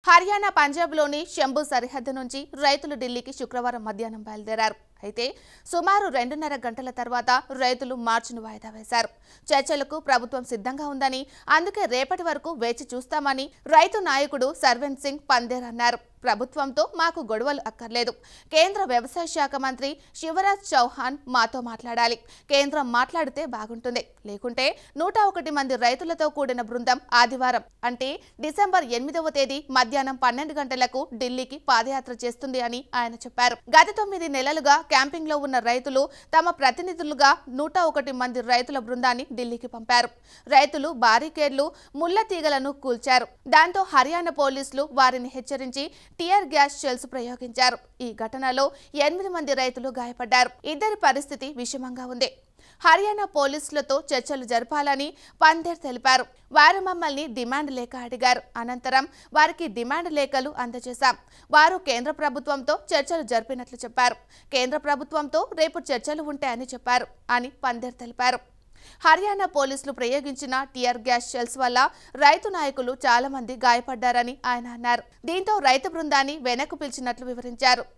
హర్యానా పంజాబ్లోని శంభు సరిహద్దు నుంచి రైతులు ఢిల్లీకి శుక్రవారం మధ్యాహ్నం బయలుదేరారు. అయితే సుమారు 2.5 గంటల తర్వాత రైతులు మార్చును వాయిదా వేశారు. చర్చలకు ప్రభుత్వం సిద్ధంగా ఉందని, అందుకే రేపటి వరకు వేచి చూస్తామని రైతు నాయకుడు సర్వెంత్ సింగ్ పందేర్ అన్నారు. ప్రభుత్వంతో మాకు గొడవలు అక్కర్లేదు. కేంద్ర వ్యవసాయ శాఖ మంత్రి శివరాజ్ చౌహాన్ మాతో మాట్లాడాలి. కేంద్రం మాట్లాడితే బాగుంటుంది. లేకుంటే 101 మంది రైతులతో కూడిన బృందం ఆదివారం అంటే డిసెంబర్ 8వ తేదీ మధ్యాహ్నం 12 గంటలకు ఢిల్లీకి పాదయాత్ర చేస్తుంది అని ఆయన చెప్పారు. గత 9 నెలలుగా క్యాంపింగ్ లో ఉన్న రైతులు తమ ప్రతినిధులుగా 101 మంది రైతుల బృందాన్ని ఢిల్లీకి పంపారు. రైతులు బారికేడ్లు, ముళ్ల తీగలను కూల్చారు. దాంతో హర్యానా పోలీసులు వారిని హెచ్చరించి టియర్ గ్యాస్ షెల్స్ ప్రయోగించారు. ఈ ఘటనలో 8 మంది రైతులు గాయపడ్డారు. ఇద్దరి పరిస్థితి విషమంగా ఉంది. హర్యానా పోలీసులతో చర్చలు జరపాలని పందేర్ తెలిపారు. వారు మమ్మల్ని డిమాండ్ లేఖ అడిగారు. అనంతరం వారికి డిమాండ్ లేఖలు అందజేశాం. వారు కేంద్ర ప్రభుత్వంతో చర్చలు జరిపినట్లు చెప్పారు. కేంద్ర ప్రభుత్వంతో రేపు చర్చలు ఉంటాయని చెప్పారు అని పందేర్ తెలిపారు. హర్యానా పోలీసులు ప్రయోగించిన టియర్ గ్యాస్ షెల్స్ వల్ల రైతు నాయకులు చాలా మంది గాయపడ్డారని ఆయన అన్నారు. దీంతో రైతు బృందాన్ని వెనక్కు పిలిచినట్లు వివరించారు.